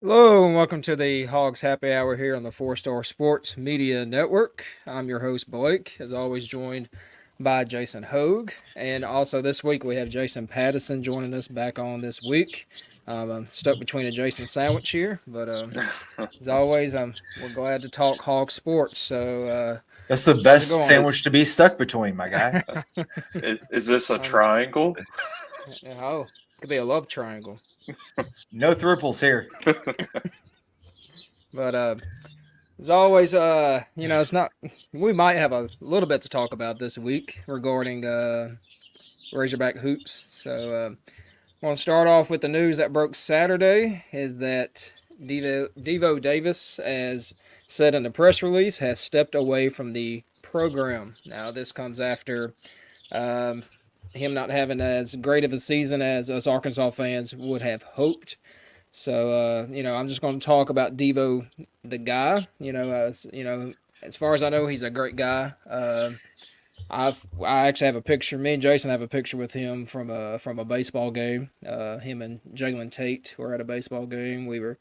Hello and welcome to the Hogs Happy Hour here on the Four Star Sports Media Network. I'm your host Blake, as always joined by Jason Hogue, and also this week we have Jason Pattison joining us back on this week. I'm stuck between a Jason sandwich here, but as always, we're glad to talk Hog sports. That's the How's it best going? sandwich to be stuck between, my guy. Is this a um, triangle? oh, could be a love triangle, No thruples here. but as always, it's not. We might have a little bit to talk about this week regarding Razorback hoops. I want to start off with the news that broke Saturday is that Devo Davis, as said in the press release, has stepped away from the program. Now, this comes after um, him not having as great of a season as us Arkansas fans would have hoped. I'm just going to talk about Devo, the guy. As far as I know, he's a great guy. I actually have a picture. Me and Jason have a picture with him from a baseball game. Him and Jalen Tate were at a baseball game. We were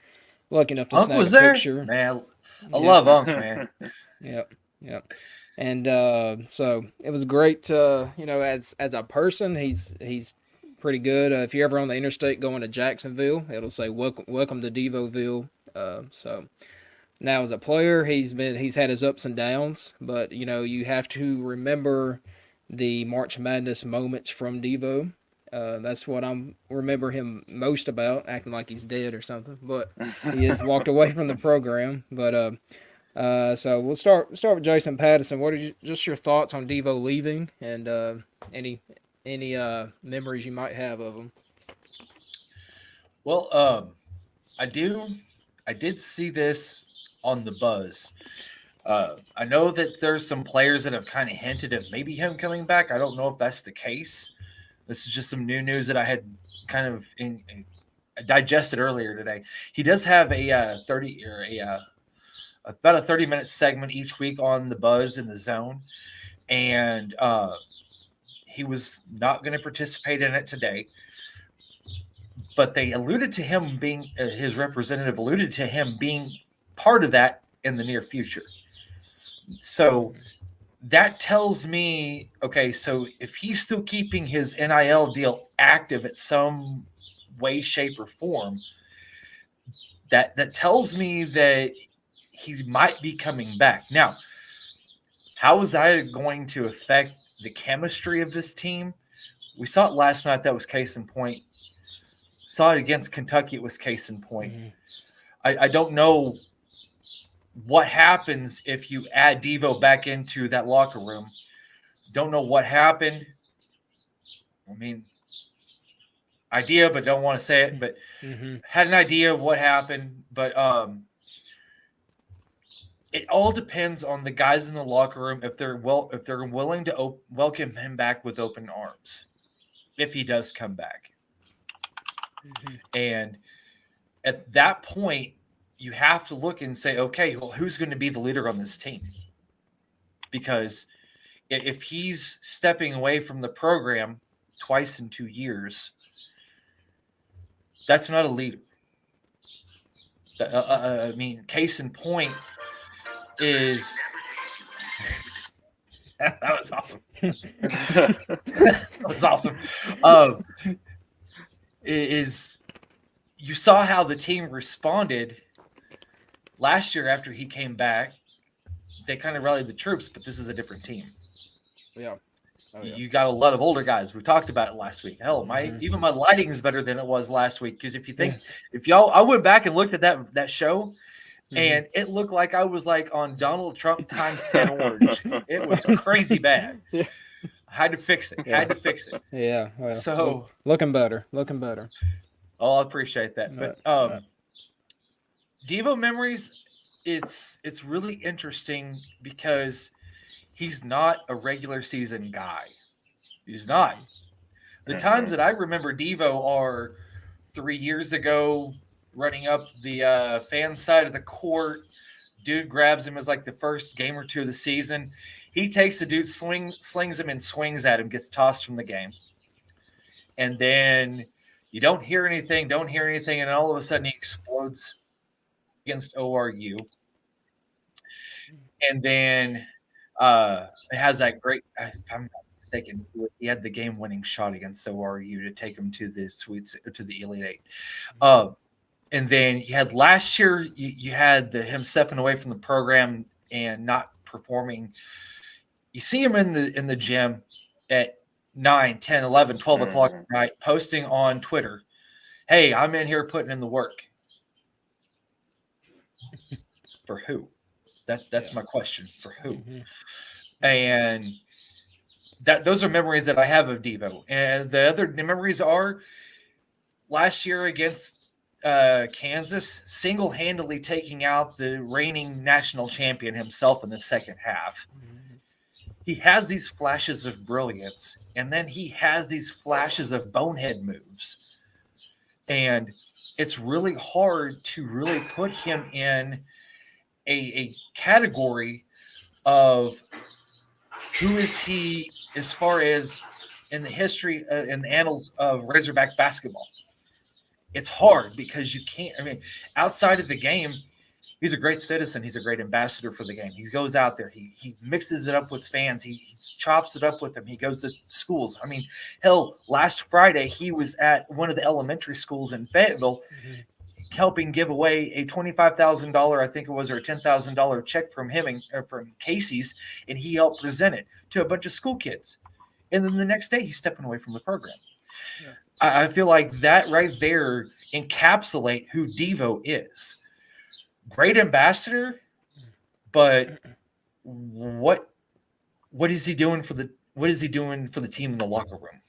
lucky enough to Unc snag was a there? picture. Man, I Yep, love Unc, man. yep, yep. And so it was great. As a person, he's pretty good. If you're ever on the interstate going to Jacksonville, it'll say welcome to Devoville. So now as a player, he's had his ups and downs, but you have to remember the March Madness moments from Devo. That's what I'm remember him most about, acting like he's dead or something. But he has walked away from the program. So we'll start with Jason Pattison. What are just your thoughts on Devo leaving and any memories you might have of him? Well, I do. I did see this on the buzz. I know that there's some players that have kind of hinted of maybe him coming back. I don't know if that's the case. This is just some new news that I had kind of digested earlier today. He does have a 30 or a about a 30-minute segment each week on the buzz in the zone, and he was not going to participate in it today. But they alluded to him being his representative alluded to him being part of that in the near future. So that tells me, okay, so if he's still keeping his NIL deal active at some way, shape, or form, that tells me that he might be coming back. Now, how is that going to affect the chemistry of this team? We saw it last night. That was case in point. Saw it against Kentucky. It was case in point. Mm-hmm. I don't know what happens if you add Devo back into that locker room. Don't know what happened. I mean, idea, but don't want to say it. But had an idea of what happened. But it all depends on the guys in the locker room if they're willing to welcome him back with open arms if he does come back. And at that point, you have to look and say, okay, well, who's going to be the leader on this team? Because if he's stepping away from the program twice in 2 years, that's not a leader. I mean, case in point is that was awesome. That was awesome. Is you saw how the team responded last year after he came back. They kind of rallied the troops, but this is a different team. Yeah. Oh, yeah. You got a lot of older guys. We talked about it last week. Hell, even my lighting is better than it was last week. Because if you think, if y'all, I went back and looked at that show, and it looked like I was like on Donald Trump times 10 orange. It was crazy bad. Yeah. I had to fix it. Yeah. Yeah. Well, So looking better. Oh, I appreciate that. But Devo memories, it's really interesting because he's not a regular season guy. He's not. The times that I remember Devo are 3 years ago, running up the fan side of the court. Dude grabs him as like the first game or two of the season. He takes the dude, slings him and swings at him, gets tossed from the game. And then you don't hear anything, and all of a sudden he explodes against ORU. And then it has that great, if I'm not mistaken, he had the game-winning shot against ORU to take him to the to the Elite Eight. And then you had last year, you had him stepping away from the program and not performing. You see him in the gym at 9, 10, 11, 12 o'clock at night, posting on Twitter, "Hey, I'm in here putting in the work." For who? That's my question. For who? And those are memories that I have of Devo. And the other memories are last year against Kansas, single-handedly taking out the reigning national champion himself in the second half. He has these flashes of brilliance, and then he has these flashes of bonehead moves. And it's really hard to really put him in a category of who is he as far as in the history, in the annals of Razorback basketball. It's hard because you can't, outside of the game, he's a great citizen. He's a great ambassador for the game. He goes out there. He mixes it up with fans. He chops it up with them. He goes to schools. Hell, last Friday, he was at one of the elementary schools in Fayetteville helping give away a $25,000, I think it was, or a $10,000 check from him from Casey's, and he helped present it to a bunch of school kids. And then the next day, he's stepping away from the program. Yeah. I feel like that right there encapsulate who Devo is. Great ambassador, but what is he doing for the team in the locker room?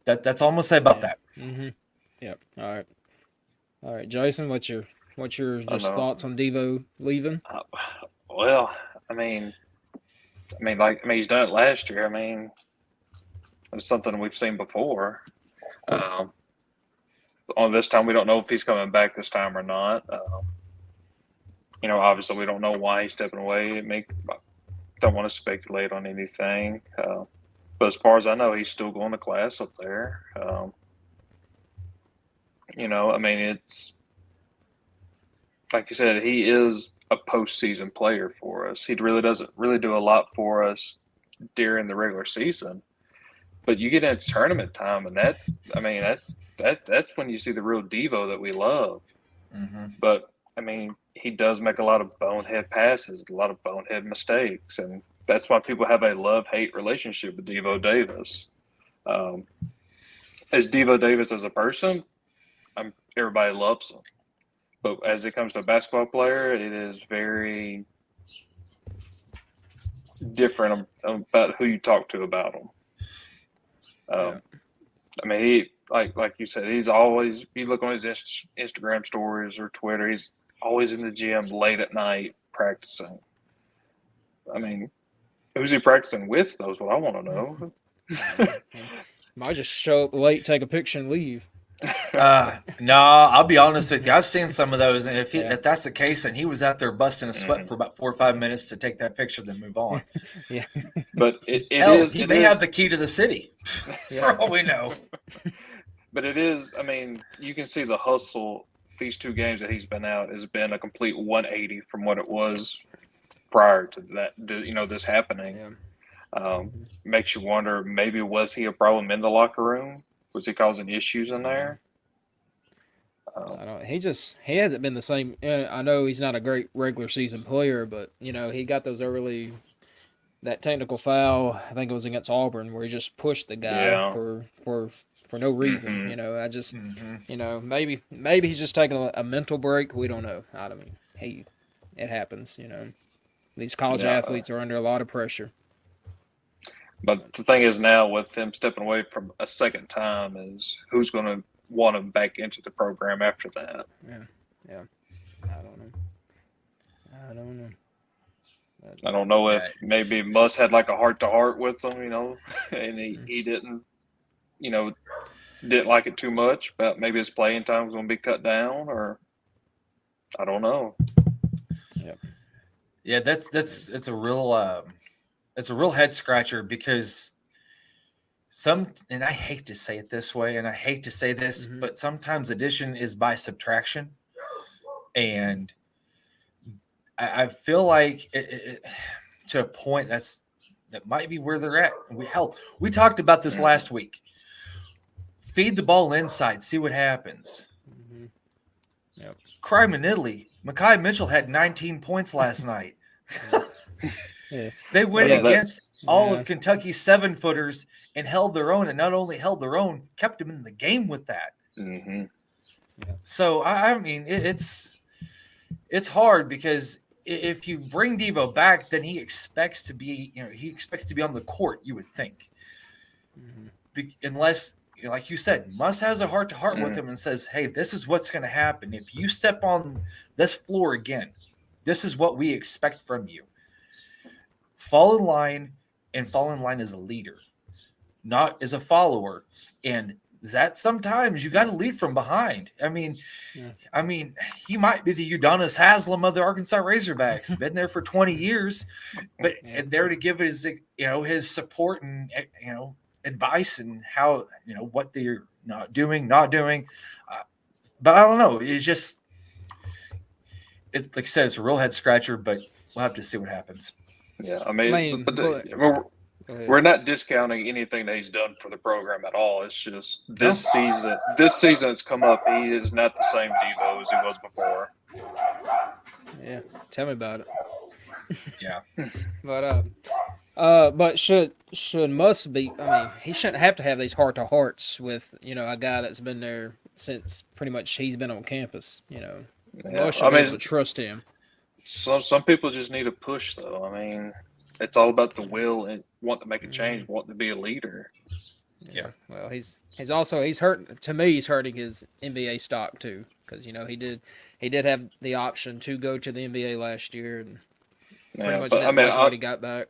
That's all I'm gonna say about that. Mm-hmm. Yep. All right, Jason, what's your just thoughts on Devo leaving? Well, he's done it last year. It's something we've seen before. On this time, we don't know if he's coming back this time or not. Obviously, we don't know why he's stepping away. Don't want to speculate on anything. But as far as I know, he's still going to class up there. It's like you said, he is a postseason player for us. He really doesn't do a lot for us during the regular season, but you get into tournament time, and that's when you see the real Devo that we love. Mm-hmm. But he does make a lot of bonehead passes, a lot of bonehead mistakes, and that's why people have a love-hate relationship with Devo Davis. As Devo Davis as a person, everybody loves him. But as it comes to a basketball player, it is very different about who you talk to about him. He, like you said, he's always, you look on his Instagram stories or Twitter, he's always in the gym late at night practicing. Who's he practicing with, though, is what I want to know. Might just show up late, take a picture, and leave. No, I'll be honest with you. I've seen some of those, and if that's the case, then he was out there busting a sweat for about 4 or 5 minutes to take that picture, then move on. Yeah, but he may have the key to the city, for all we know. But it is. You can see the hustle. These 2 games that he's been out has been a complete 180 from what it was prior to that. This happening. Yeah. Makes you wonder. Maybe was he a problem in the locker room? Was he causing issues in there? I don't. He hasn't been the same. I know he's not a great regular season player, but he got those that technical foul. I think it was against Auburn where he just pushed the guy for no reason. Mm-hmm. Maybe he's just taking a mental break. We don't know. It happens. These college athletes are under a lot of pressure. But the thing is now with him stepping away from a second time is who's going to want him back into the program after that. Yeah. I don't know. I don't know if maybe Muss had like a heart-to-heart with him, and he didn't, didn't like it too much, but maybe his playing time was going to be cut down, or I don't know. Yeah, it's a real head scratcher because and I hate to say it this way, and I hate to say this, but sometimes addition is by subtraction. And I feel like to a point that might be where they're at. We talked about this last week. Feed the ball inside, see what happens. Mm-hmm. Yep. Crime in Italy. Mekhi Mitchell had 19 points last night. Yes. They went Yeah, against all yeah. of Kentucky's 7-footers and held their own, and not only held their own, kept them in the game with that. Mm-hmm. So I mean, it's hard because if you bring Devo back, then he expects to be on the court. You would think, unless, like you said, Muss has a heart to heart with him and says, "Hey, this is what's going to happen if you step on this floor again. This is what we expect from you. Fall in line, and fall in line as a leader, not as a follower." And that sometimes you got to lead from behind. I mean, he might be the Udonis Haslam of the Arkansas Razorbacks, been there for 20 years, but and there to give his support and advice and how what they're not doing. But I don't know. It's just like I said, it's a real head scratcher. But we'll have to see what happens. Yeah, I mean, we're not discounting anything that he's done for the program at all. It's just this season that's come up, he is not the same Devo as he was before. Yeah, tell me about it. Yeah. But should Muss be? I mean, he shouldn't have to have these heart to hearts with a guy that's been there since pretty much he's been on campus. Muss should be able to trust him. Some people just need a push, though. I mean, it's all about the will and want to make a change, want to be a leader. Yeah. Well, he's hurting. To me, he's hurting his NBA stock too, because he did have the option to go to the NBA last year, and pretty much didn't like what he got back.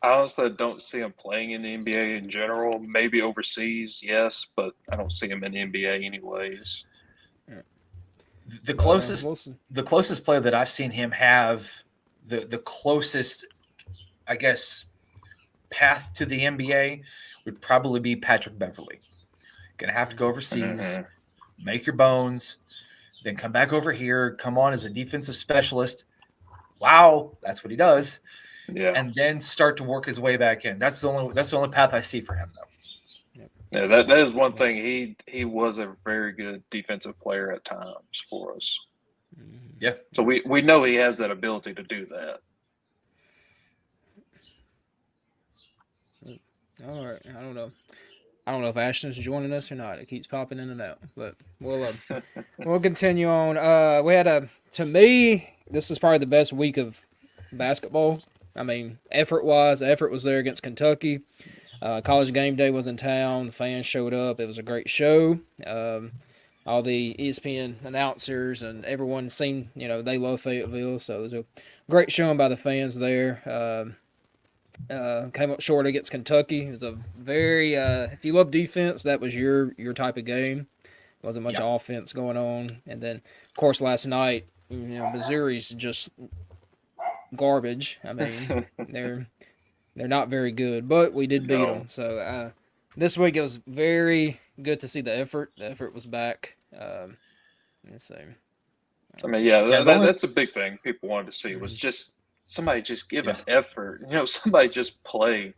I honestly don't see him playing in the NBA in general. Maybe overseas, yes, but I don't see him in the NBA anyways. The closest player that I've seen him have, the closest, I guess, path to the NBA would probably be Patrick Beverley. Gonna have to go overseas, make your bones, then come back over here, come on as a defensive specialist. Wow, that's what he does. Yeah, and then start to work his way back in. That's the only path I see for him, though. Yeah, that is one thing. He was a very good defensive player at times for us. Yeah. So we know he has that ability to do that. All right. I don't know if Ashton's joining us or not. It keeps popping in and out, but we'll continue on. We had to me, this is probably the best week of basketball. I mean, effort was there against Kentucky. College game day was in town. The fans showed up. It was a great show. All the ESPN announcers and everyone seemed, they love Fayetteville. So it was a great showing by the fans there. Came up short against Kentucky. It was a very, if you love defense, that was your type of game. Wasn't much offense going on. And then, of course, last night, Missouri's just garbage. I mean, they're not very good, but we did beat them. So this week it was very good to see the effort. The effort was back. Let's see. I mean, that's a big thing people wanted to see was just somebody just give an effort. Somebody just play.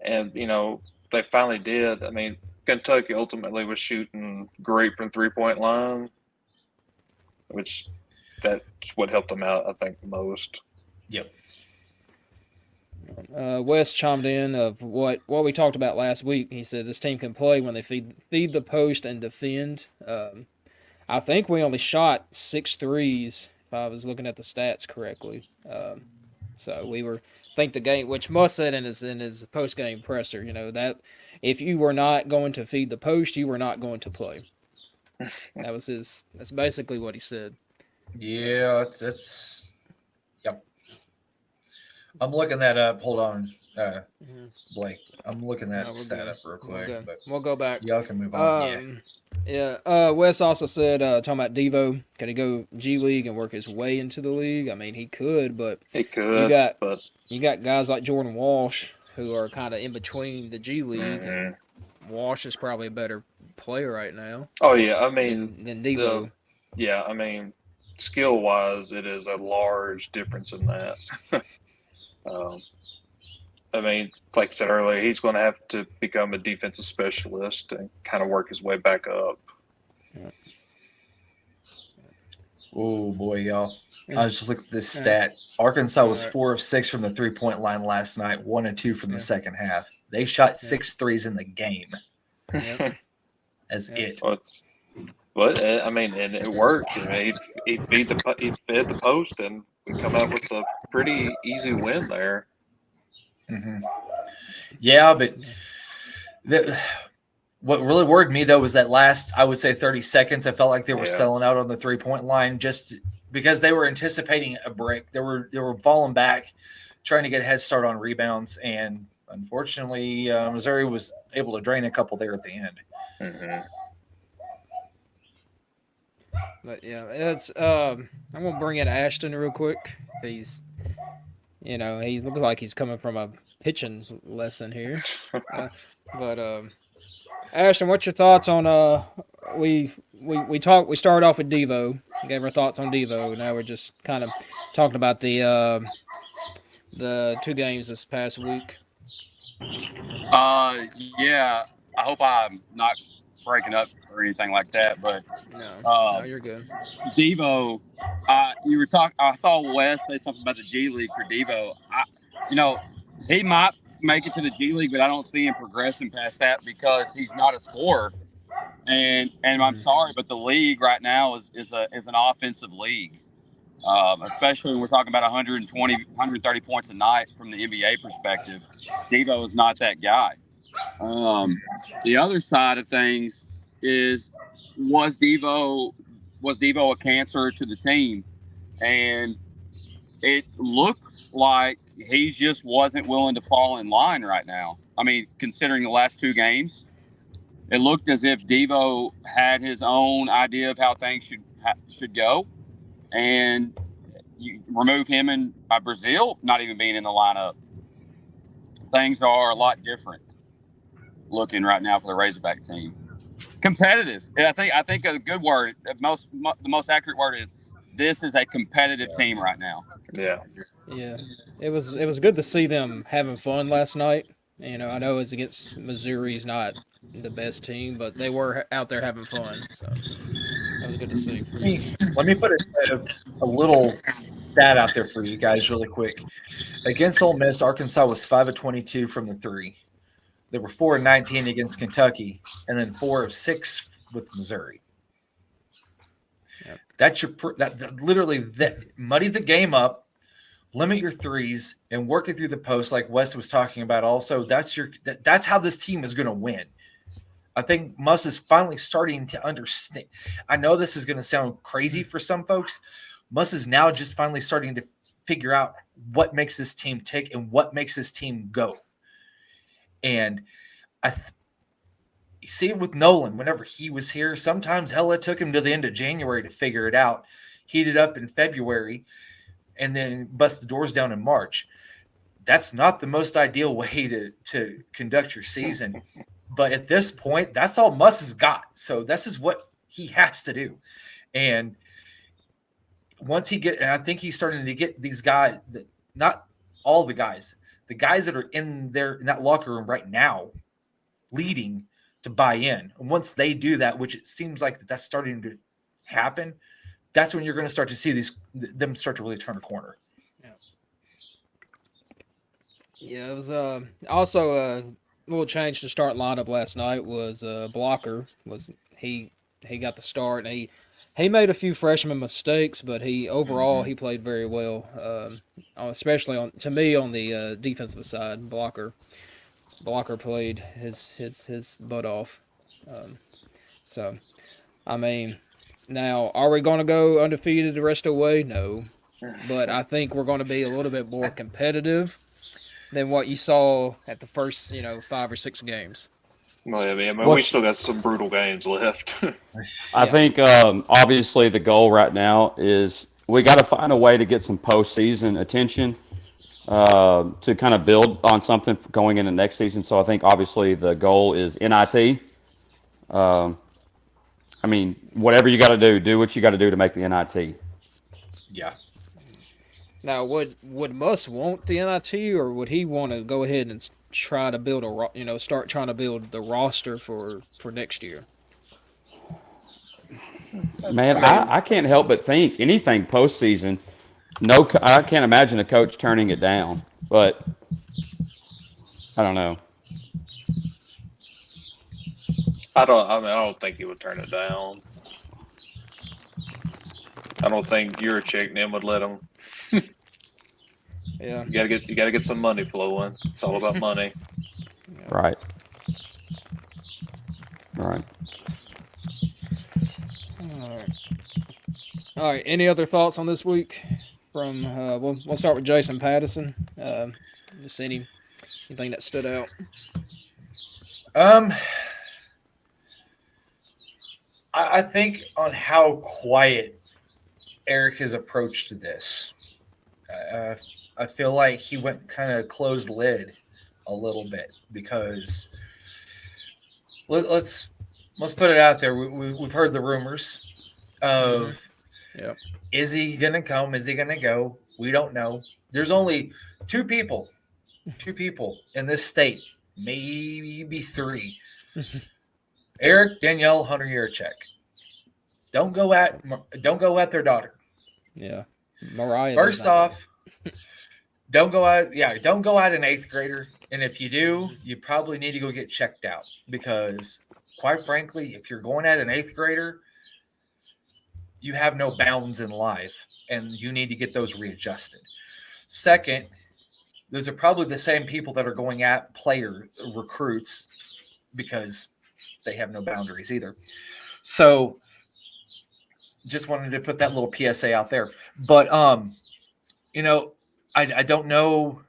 And they finally did. I mean, Kentucky ultimately was shooting great from 3-point line, which that's what helped them out, I think, the most. Yep. Wes chimed in of what we talked about last week. He said this team can play when they feed the post and defend. I think we only shot 6 threes, if I was looking at the stats correctly. So we were the game, which Muss said in his post game presser, that if you were not going to feed the post, you were not going to play. That's basically what he said. Yeah, it's yep. I'm looking that up. Hold on, Blake. I'm looking that stat up real quick. We'll go back. Y'all can move on. Wes also said, talking about Devo, can he go G League and work his way into the league? I mean, he could, but you got guys like Jordan Walsh who are kind of in between the G League. And Walsh is probably a better player right now. Oh yeah, I mean than Devo. I mean, skill wise, it is a large difference in that. um, I mean, like I said earlier, he's going to have to become a defensive specialist and kind of work his way back up. Oh boy, y'all! Yeah. I was just looking at this stat. Arkansas was All right. 4 of 6 from the 3-point line last night. 1 of 2 from the Yeah. second half. They shot 6 threes in the game. Yep. That's Yep. it. But I mean, and it worked. I mean, he fed the post, and we come out with a pretty easy win there. Mm-hmm. Yeah, but what really worried me though was that last, I would say, 30 seconds. I felt like they were selling out on the 3-point line just because they were anticipating a break. They were falling back, trying to get a head start on rebounds, and unfortunately, Missouri was able to drain a couple there at the end. Mm-hmm. But yeah, it's I'm gonna bring in Ashton real quick. He's, he looks like he's coming from a pitching lesson here. Ashton, what's your thoughts on we started off with Devo, gave our thoughts on Devo. Now we're just kind of talking about the 2 games this past week. Yeah, I hope I'm not breaking up or anything like that, but no, you're good. Devo, you were talking. I saw Wes say something about the G League for Devo. He might make it to the G League, but I don't see him progressing past that because he's not a scorer. And I'm sorry, but the league right now is an offensive league, especially when we're talking about 120, 130 points a night from the NBA perspective. Devo is not that guy. The other side of things is, was Devo a cancer to the team? And it looks like he just wasn't willing to fall in line right now. I mean, considering the last 2 games, it looked as if Devo had his own idea of how things should go. And you remove him and Brazil not even being in the lineup, things are a lot different looking right now for the Razorback team. Competitive. I think a good word, the most accurate word is, this is a competitive team right now. Yeah. Yeah, it was good to see them having fun last night. I know it's against Missouri's not the best team, but they were out there having fun. So that was good to see. Let me put a little stat out there for you guys really quick. Against Ole Miss, Arkansas was 5 of 22 from the 3. They were 4 of 19 against Kentucky, and then 4 of 6 with Missouri. Yep. That literally muddy the game up, limit your threes, and work it through the post, like Wes was talking about. Also, that's how this team is going to win. I think Muss is finally starting to understand. I know this is going to sound crazy for some folks. Muss is now just finally starting to figure out what makes this team tick and what makes this team go. And you see it with Nolan whenever he was here. Sometimes it took him to the end of January to figure it out. Heated up in February and then bust the doors down in March. That's not the most ideal way to conduct your season. But at this point, that's all Muss has got. So this is what he has to do. And once and I think he's starting to get these guys, not all the guys that are in that locker room right now leading to buy in. And once they do that, which it seems like that's starting to happen, that's when you're going to start to see them start to really turn a corner. Yeah, it was also a little change to start lineup last night was Blocker. He got the start, and he made a few freshman mistakes, but he played very well, especially on the defensive side. Blocker played his butt off. So, I mean, now are we going to go undefeated the rest of the way? No, but I think we're going to be a little bit more competitive than what you saw at the first 5 or 6 games. Well, I mean, we still got some brutal games left. I think obviously the goal right now is we got to find a way to get some postseason attention to kind of build on something going into next season. So I think obviously the goal is NIT. I mean, whatever you got to do what you got to do to make the NIT. Yeah. Now, would Muss want the NIT, or would he want to go ahead and try to build start trying to build the roster for next year? Man, I mean, I can't help but think anything postseason. No, I can't imagine a coach turning it down. But I don't know. I don't. I mean, I don't think he would turn it down. I don't think Juracek and him would let him. Yeah. You gotta get some money flowing. It's all about money. Right. Right. All right. All right. Any other thoughts on this week? From we'll start with Jason Patterson. Just anything that stood out. I think on how quiet Eric has approached this. I feel like he went kind of closed lid a little bit because let's put it out there. We've heard the rumors of Yep. Is he gonna come? Is he gonna go? We don't know. There's only two people in this state, maybe three. Eric, Danielle, Hunter Yurachek. Don't go at their daughter. Yeah. Mariah. First off, don't go out an 8th grader. And if you do, you probably need to go get checked out because quite frankly, if you're going at an 8th grader, you have no bounds in life and you need to get those readjusted. Second, those are probably the same people that are going at player recruits because they have no boundaries either. So just wanted to put that little PSA out there. But I don't know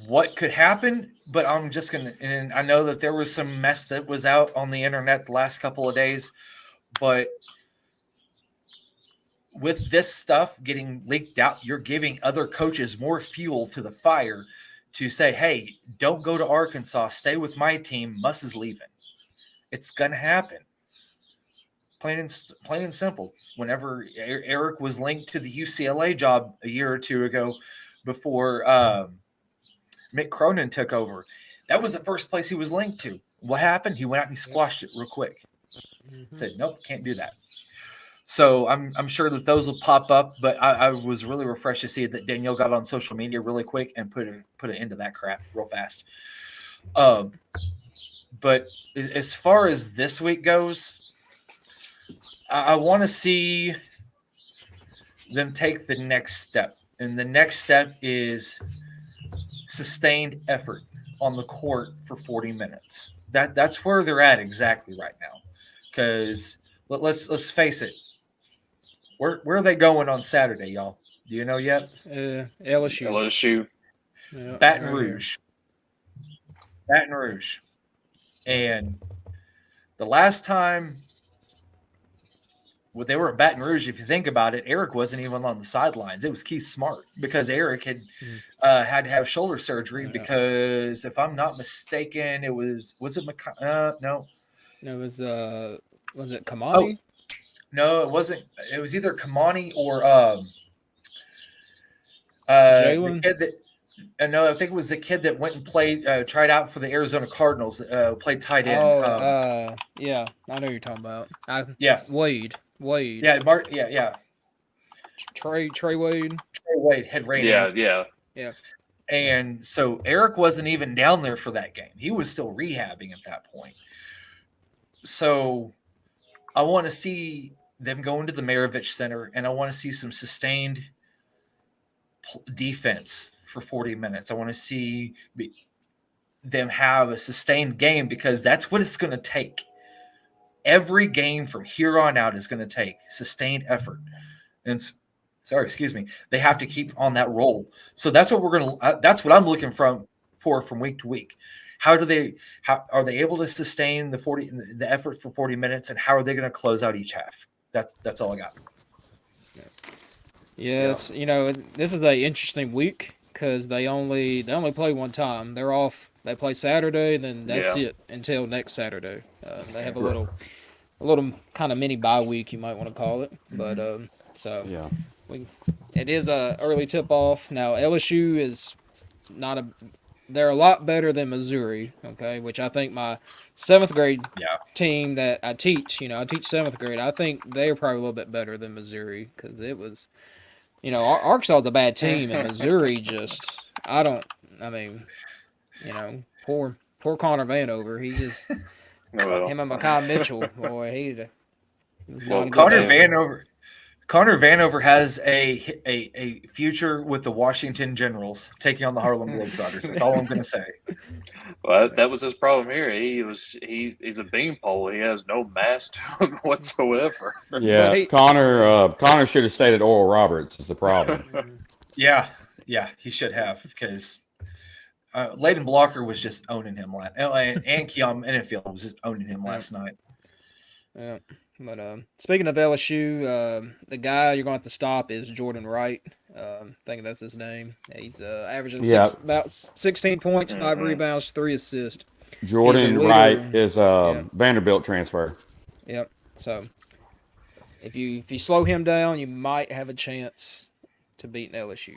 what could happen, but I'm just gonna, and I know that there was some mess that was out on the internet the last couple of days, but with this stuff getting leaked out, you're giving other coaches more fuel to the fire to say, hey, don't go to Arkansas, stay with my team. Muss is leaving. It's gonna happen. Plain and simple. Whenever Eric was linked to the UCLA job a year or two ago, before Mick Cronin took over, that was the first place he was linked to. What happened? He went out and he squashed it real quick. Said, nope, can't do that. So I'm sure that those will pop up, but I was really refreshed to see that Danielle got on social media really quick and put an end to that crap real fast. But as far as this week goes, I want to see them take the next step. And the next step is sustained effort on the court for 40 minutes. That's where they're at exactly right now. Because let's face it. Where are they going on Saturday, y'all? Do you know yet? LSU. LSU. Yeah, Baton right here. Rouge. Baton Rouge. And the last time they were at Baton Rouge, if you think about it, Eric wasn't even on the sidelines. It was Keith Smart because Eric had had to have shoulder surgery because, if I'm not mistaken, it was it no. It was it Kamani? No, it wasn't. It was either Kamani or Jalen? the kid that. No, I think it was the kid that went and played, tried out for the Arizona Cardinals. Played tight end. Yeah, I know who you're talking about. Wade. Yeah, Mark. Yeah. Trey Wade. Trey Wade had ran. Yeah. And so Eric wasn't even down there for that game. He was still rehabbing at that point. So I want to see them go into the Maravich Center, and I want to see some sustained defense for 40 minutes. I want to see them have a sustained game because that's what it's going to take. Every game from here on out is going to take sustained effort. And they have to keep on that roll. So that's what that's what I'm looking for from week to week. How are they able to sustain the effort for 40 minutes, and how are they going to close out each half? That's all I got. Yes, this is a interesting week because they only play one time. They're off. They play Saturday, then that's it until next Saturday. They have a little kind of mini bye week, you might want to call it. But so Yeah. it is a early tip off. Now LSU is not a. They're a lot better than Missouri. Okay, which I think my 7th grade Yeah. team that I teach. I teach 7th grade. I think they're probably a little bit better than Missouri because it was. Arkansas is a bad team, and Missouri just. I don't. I mean, poor Connor Vanover. He just. Well, Him and Makai Mitchell, boy, he was not Well, a good Connor team. Vanover has a future with the Washington Generals taking on the Harlem Globetrotters. That's all I'm going to say. well, that was his problem here. He's a beanpole. He has no mass to him whatsoever. Yeah. But he- Connor should have stayed at Oral Roberts. Is the problem? Yeah, he should have because Layden Blocker was just owning him and Keon Enfield was just owning him last night. Yeah, but speaking of LSU, the guy you're going to have to stop is Jordan Wright. I think that's his name. He's averaging about 16 points, 5 rebounds, 3 assists. Jordan Wright is a Vanderbilt transfer. Yep. So if you slow him down, you might have a chance to beat LSU.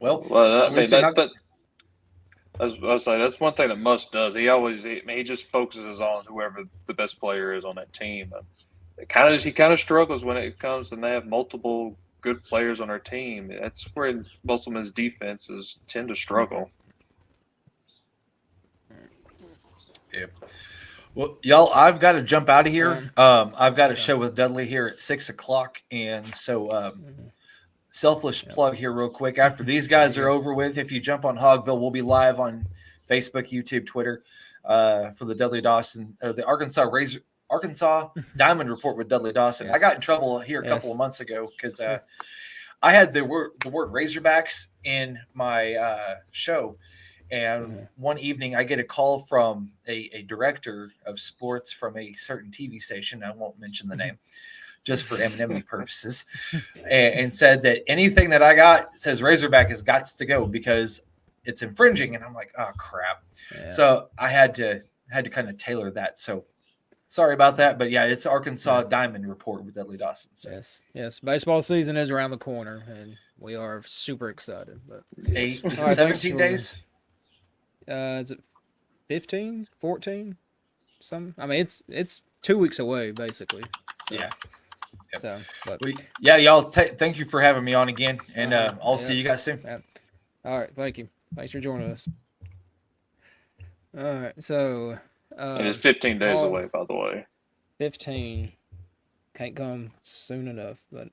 Well, I mean, that's one thing that Muss does. He just focuses on whoever the best player is on that team. He kind of struggles when it comes and they have multiple good players on our team. That's where Musselman's defenses tend to struggle. Yeah. Well, y'all, I've got to jump out of here. I've got a show with Dudley here at 6:00, and so selfish plug here real quick. After these guys are over with, if you jump on Hogville, we'll be live on Facebook, YouTube, Twitter for the Dudley Dawson, the Arkansas Diamond Report with Dudley Dawson. Yes. I got in trouble here a couple of months ago because I had the word Razorbacks in my show. And one evening I get a call from a director of sports from a certain TV station. I won't mention the name just for anonymity purposes, and said that anything that I got says Razorback has got to go because it's infringing. And I'm like, oh crap. Yeah. So I had to kind of tailor that. So sorry about that, but yeah, it's Arkansas Diamond Report with Dudley Dawson. So. Yes. Baseball season is around the corner and we are super excited, but is it 17 days? Is it 15, 14? Some. I mean, it's 2 weeks away, basically. So, yeah. Yep. So, but y'all. Thank you for having me on again, and I'll see you guys soon. Yeah. All right, thank you. Thanks for joining us. All right, so it's 15 days away, by the way. 15 can't come soon enough, but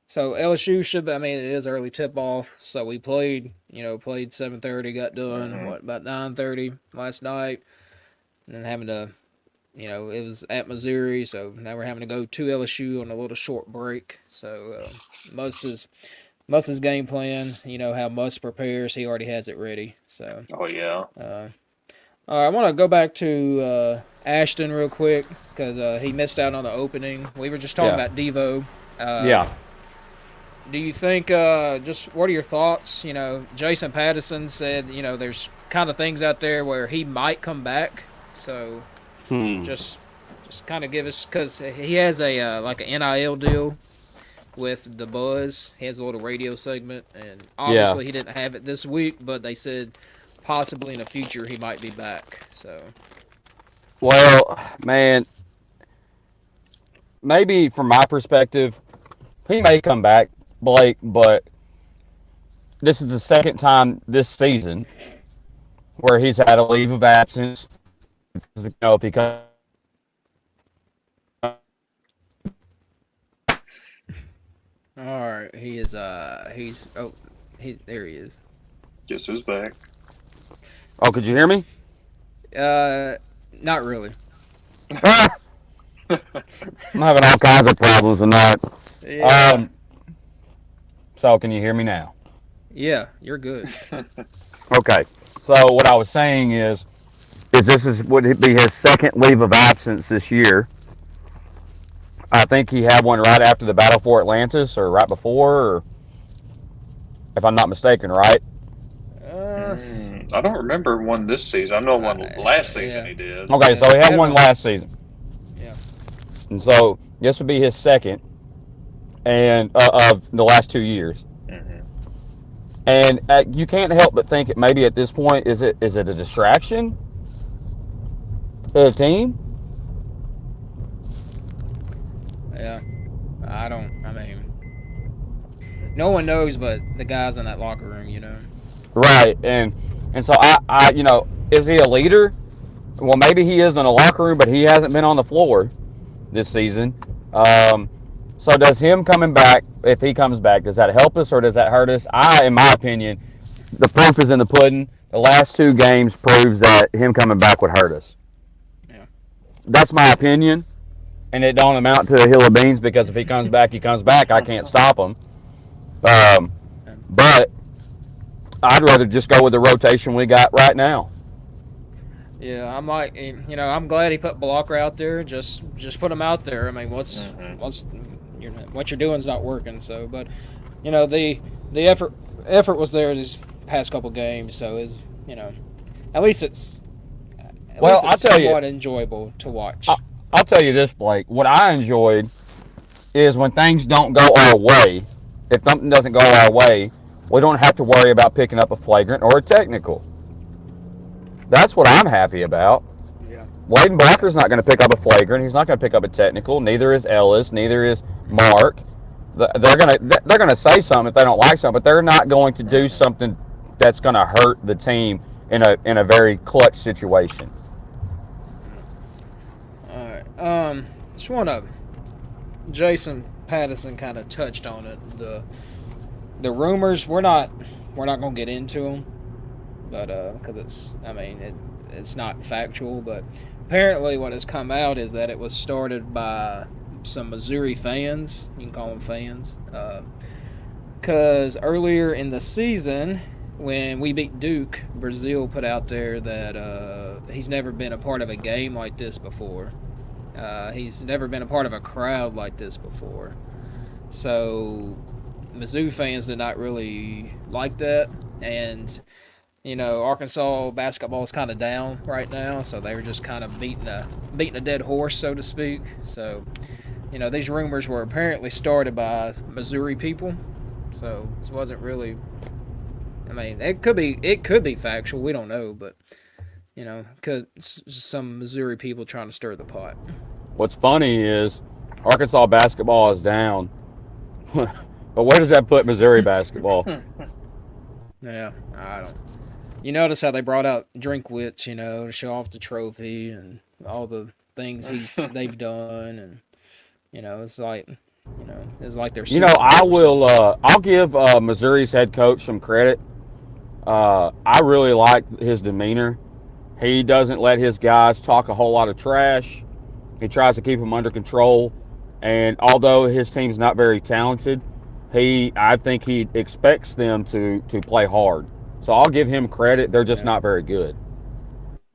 so LSU should. I mean, it is early tip off, so we played 7:30, got done about 9:30 last night, and then having to. It was at Missouri, so now we're having to go to LSU on a little short break. So Muss's game plan, how Muss prepares, he already has it ready. So. Oh yeah. All right, I want to go back to Ashton real quick because he missed out on the opening. We were just talking about Devo. Do you think? Just what are your thoughts? Jason Patterson said there's kind of things out there where he might come back. So. Just kind of give us because he has a like an NIL deal with the Buzz. He has a little radio segment, and obviously he didn't have it this week, but they said possibly in the future he might be back. So, well, man, maybe from my perspective, he may come back, Blake, but this is the second time this season where he's had a leave of absence. Because all right, there he is. Guess who's back? Oh, could you hear me? Not really. I'm having all kinds of problems tonight. Yeah. So can you hear me now? Yeah, you're good. Okay. So what I was saying is would it be his second leave of absence this year? I think he had one right after the battle for Atlantis, or right before, or if I'm not mistaken, right? I don't remember one this season. I know one last season he did. Okay, so he had one last season. Yeah. And so this would be his second, and of the last 2 years. Mm-hmm. And you can't help but think maybe at this point, is it a distraction to the team? Yeah. I mean, no one knows but the guys in that locker room, you know. Right. And so I is he a leader? Well, maybe he is in a locker room, but he hasn't been on the floor this season. So does him coming back, if he comes back, does that help us or does that hurt us? In my opinion, the proof is in the pudding. The last 2 games proves that him coming back would hurt us. Yeah. That's my opinion, and it don't amount to a hill of beans because if he comes back, he comes back. I can't stop him. But I'd rather just go with the rotation we got right now. Yeah, I'm like, I'm glad he put Blocker out there. Just put him out there. I mean, what you're doing is not working. So, but the effort was there these past couple games. So at least it's somewhat enjoyable to watch. I'll tell you this, Blake. What I enjoyed is when things don't go our way. If something doesn't go our way, we don't have to worry about picking up a flagrant or a technical. That's what I'm happy about. Yeah. Waden Blocker's not going to pick up a flagrant. He's not going to pick up a technical. Neither is Ellis. Neither is Mark. They're gonna say something if they don't like something, but they're not going to do something that's going to hurt the team in a very clutch situation. All right. Just want to. Jason Patterson kind of touched on it. The rumors, we're not going to get into them, but because it's not factual. But apparently, what has come out is that it was started by some Missouri fans. You can call them fans, because earlier in the season, when we beat Duke, Brazil put out there that he's never been a part of a game like this before. He's never been a part of a crowd like this before. So Mizzou fans did not really like that. And, Arkansas basketball is kind of down right now. So they were just kind of beating a dead horse, so to speak. So, these rumors were apparently started by Missouri people. So this wasn't really, it could be factual. We don't know, but some Missouri people trying to stir the pot. What's funny is Arkansas basketball is down, but where does that put Missouri basketball? Yeah, I don't. You notice how they brought out Drinkwitz, to show off the trophy and all the things they've done, and it's like, they're. I'll give Missouri's head coach some credit. I really like his demeanor. He doesn't let his guys talk a whole lot of trash. He tries to keep them under control. And although his team's not very talented, I think he expects them to play hard. So I'll give him credit. They're just not very good.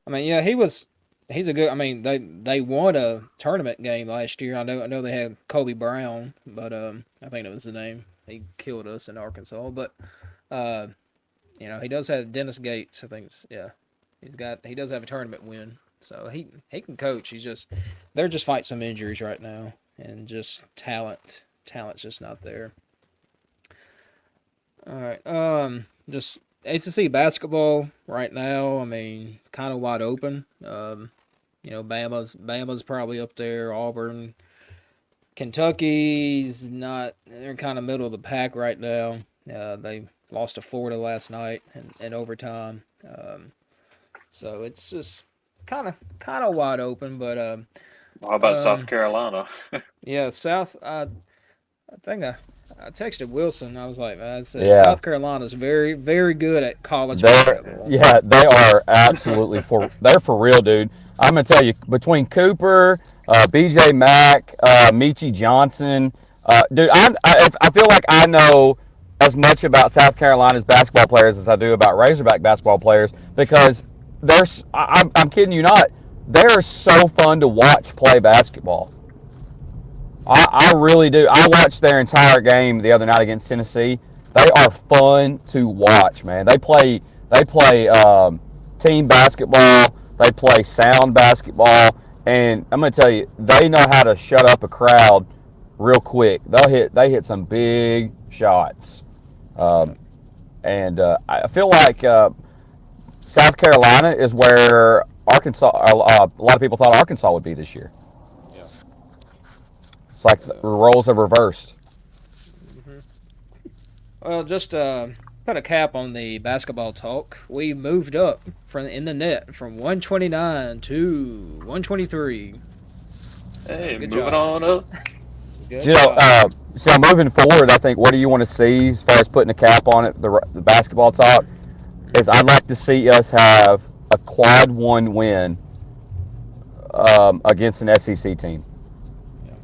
He's a good. They won a tournament game last year. I know they had Kobe Brown, but I think that was the name. He killed us in Arkansas, but he does have Dennis Gates. I think he does have a tournament win, so he can coach. They're just fighting some injuries right now, and just talent's just not there. All right, just ACC basketball right now. Kind of wide open. Bama's probably up there. Auburn, Kentucky's not. They're kind of middle of the pack right now. They lost to Florida last night in overtime. So it's just kind of wide open, but how about South Carolina? Yeah, South. I think I texted Wilson. I was like, South Carolina's very, very good at college basketball. Yeah, they are absolutely they're for real, dude. I'm gonna tell you, between Cooper, BJ Mack, Michie Johnson, dude, I feel like I know as much about South Carolina's basketball players as I do about Razorback basketball players, because I'm kidding you not, they're so fun to watch play basketball. I really do. I watched their entire game the other night against Tennessee. They are fun to watch, man. They play They play team basketball. They play sound basketball, and I'm gonna tell you, they know how to shut up a crowd real quick. They hit some big shots, um, and I feel like South Carolina is where Arkansas. A lot of people thought Arkansas would be this year. Yeah. It's like the roles have reversed. Mm-hmm. Well, just put a cap on the basketball talk. We moved up from in the net from 129 to 123. Hey, Good moving job. on up. Good You know, job. so moving forward, I think what do you want to see as far as putting a cap on it? The basketball talk is I'd like to see us have a quad one win against an SEC team Yeah.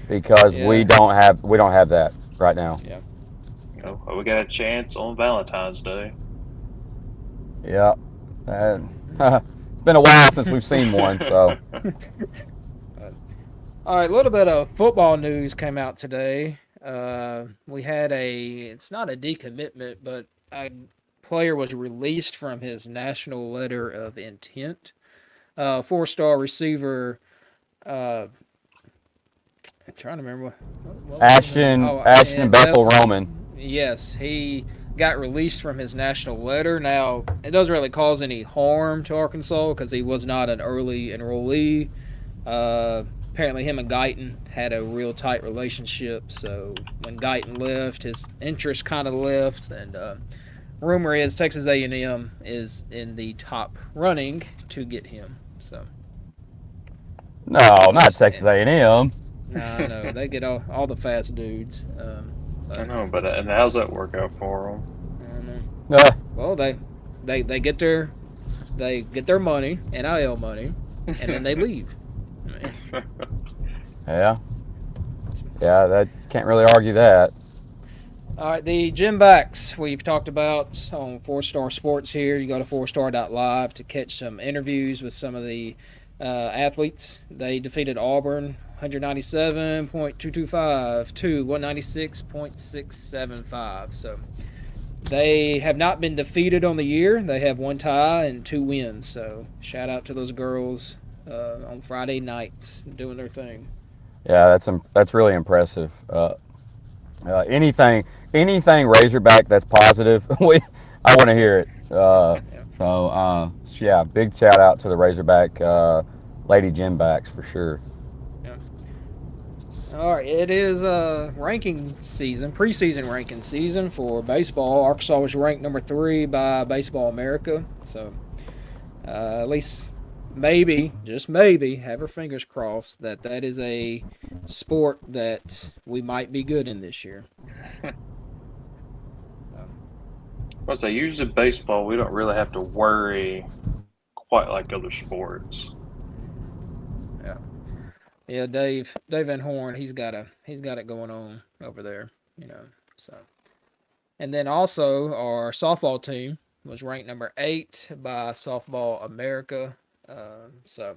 because Yeah. we don't have that right now. Yeah. We got a chance on Valentine's Day. Yeah, and it's been a while since we've seen one. So All right, a little bit of football news came out today. We had it's not a decommitment, but a player was released from his national letter of intent. Four-star receiver, I'm trying to remember what was his name? Ashton Bethel Roman. Yes, he got released from his national letter. Now, it doesn't really cause any harm to Arkansas because he was not an early enrollee. Apparently, him and Guyton had a real tight relationship. So when Guyton left, his interest kind of left. And rumor is Texas A&M is in the top running to get him. So No, not Texas A&M. no, they get all the fast dudes. I know, but and how's that work out for them? Well, they get their money, NIL money, and then they leave. Yeah, that can't really argue that. All right, the gym backs we've talked about on 4-Star Sports here. You go to 4star.live to catch some interviews with some of the athletes. They defeated Auburn 197.225 to 196.675. So they have not been defeated on the year. They have 1 tie and 2 wins. So shout out to those girls on Friday nights doing their thing. Yeah, that's really impressive. Anything Razorback that's positive, I want to hear it. So yeah, big shout out to the Razorback Lady Gym backs for sure. Yeah. All right, it is ranking season, preseason ranking season for baseball. Arkansas was ranked number 3 by Baseball America, so at least maybe, just maybe, have our fingers crossed that is a sport that we might be good in this year. Well, so usually baseball, we don't really have to worry quite like other sports. Yeah, Dave Van Horn, he's got it going on over there, So, and then also our softball team was ranked number 8 by Softball America. So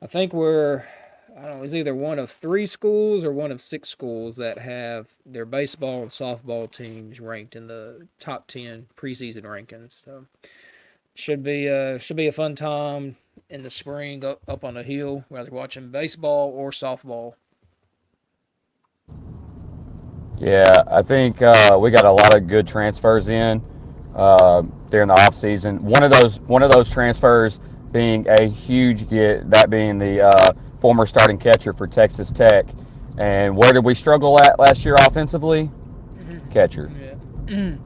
I think it's either one of 3 schools or one of 6 schools that have their baseball and softball teams ranked in the top 10 preseason rankings. So should be a fun time in the spring up on the hill, whether watching baseball or softball. Yeah, I think we got a lot of good transfers in during the off season. One of those transfers being a huge get, that being the former starting catcher for Texas Tech. And where did we struggle at last year offensively? Catcher. Yeah.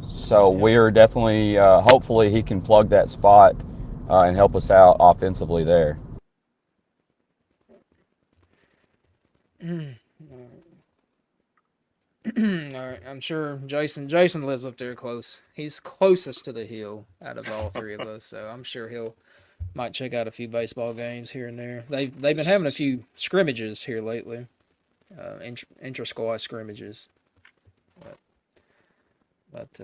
So we are definitely, hopefully he can plug that spot and help us out offensively there. All right, I'm sure Jason lives up there close. He's closest to the hill out of all 3 of us, so I'm sure he'll might check out a few baseball games here and there. They've been having a few scrimmages here lately, intra-squad scrimmages. But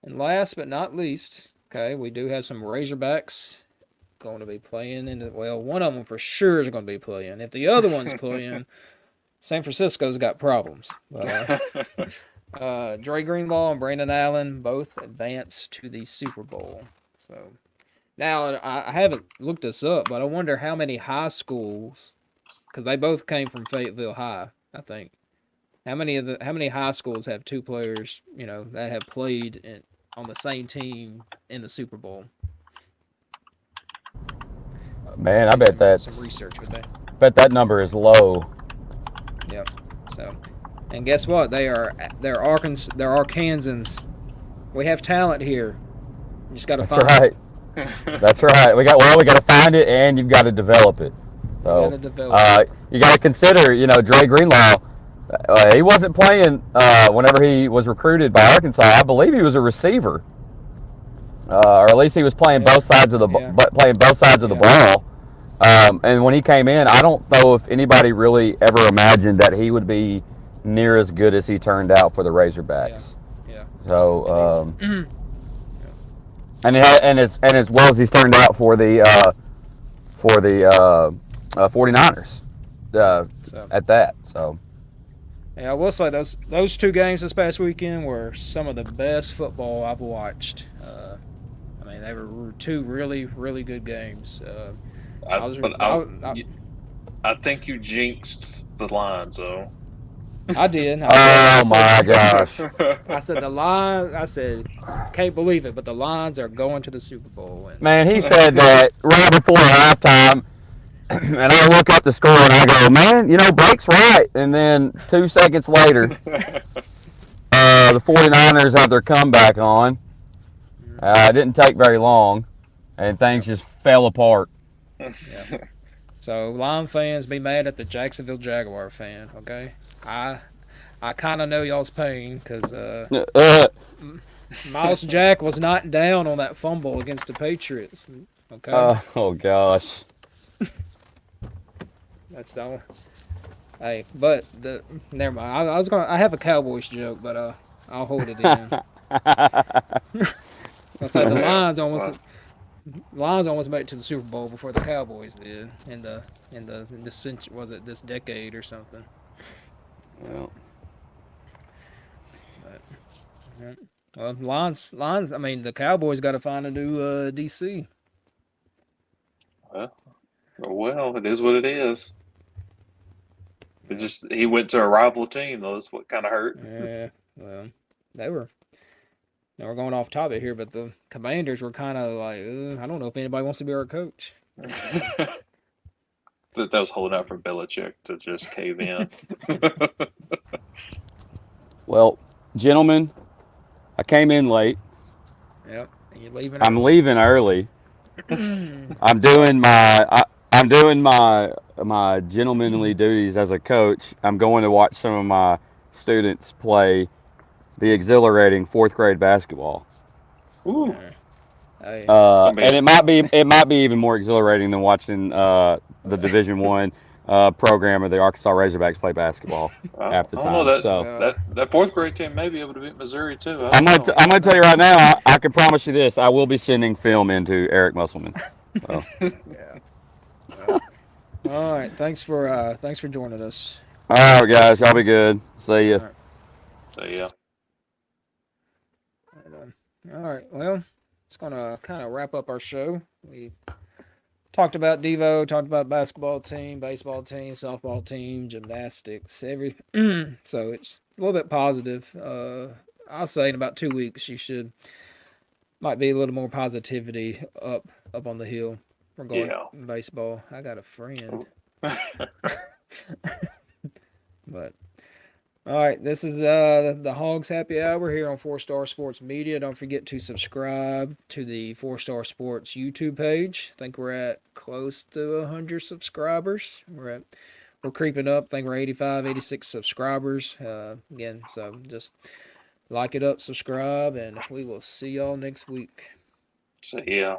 and last but not least, okay, we do have some Razorbacks going to be playing one of them for sure is going to be playing. If the other one's playing, San Francisco's got problems. Dre Greenlaw and Brandon Allen both advanced to the Super Bowl. So now I haven't looked this up, but I wonder how many high schools, because they both came from Fayetteville High, I think. How many high schools have two players, that have played on the same team in the Super Bowl? Man, I Do bet some research with that. that number is low. Yep. So, and guess what? They're Arkansans. We have talent here. You just got to find Right. it. That's right. We got to find it, and you've got to develop it. So you got to consider, Dre Greenlaw. He wasn't playing whenever he was recruited by Arkansas. I believe he was a receiver, or at least he was playing both sides of the ball. And when he came in, I don't know if anybody really ever imagined that he would be near as good as he turned out for the Razorbacks. Yeah. So, and as well as he's turned out for the 49ers at that. So. Yeah, I will say those two games this past weekend were some of the best football I've watched. I mean, they were two really, really good games. I think you jinxed the Lions, though. I did. My gosh! I said the Lions. I said, can't believe it, but the Lions are going to the Super Bowl. Man, he said that right before halftime. And I look up the score and I go, man, Blake's right. And then 2 seconds later, the 49ers have their comeback on. It didn't take very long, and things just fell apart. Yeah. So, Lion fans, be mad at the Jacksonville Jaguar fan, okay? I kind of know y'all's pain because Miles Jack was not down on that fumble against the Patriots, okay? Oh, gosh. That's the only. Hey, but never mind. I have a Cowboys joke, but I'll hold it in. I said the Lions almost made it to the Super Bowl before the Cowboys did in this century, was it this decade or something? Well, Lions. I mean, the Cowboys got to find a new DC. Well, it is what it is. He went to a rival team, though. That's what kind of hurt. Yeah, well, they were. Now we're going off topic here, but the Commanders were kind of like, I don't know if anybody wants to be our coach. That was holding out for Belichick to just cave in. Well, gentlemen, I came in late. Yep, and you're leaving. I'm leaving early. I'm doing my gentlemanly duties as a coach. I'm going to watch some of my students play the exhilarating 4th grade basketball. Ooh. And it might be even more exhilarating than watching the Division I program of the Arkansas Razorbacks play basketball half the time. That 4th grade team may be able to beat Missouri too. I'm gonna tell you right now. I can promise you this: I will be sending film into Eric Musselman. So. Yeah. All right. Thanks for joining us. All right, guys. Y'all be good. See ya. See ya. All right. Well, it's gonna kind of wrap up our show. We talked about Devo, talked about basketball team, baseball team, softball team, gymnastics, everything. So it's a little bit positive. I'll say in about 2 weeks might be a little more positivity up on the hill regarding baseball. I got a friend. But all right, this is the Hogs Happy Hour here on 4-Star Sports Media. Don't forget to subscribe to the 4-Star Sports YouTube page. I think we're at close to 100 subscribers. We're creeping up. I think we're 85, 86 subscribers. Again, so just like it up, subscribe, and we will see y'all next week. See ya.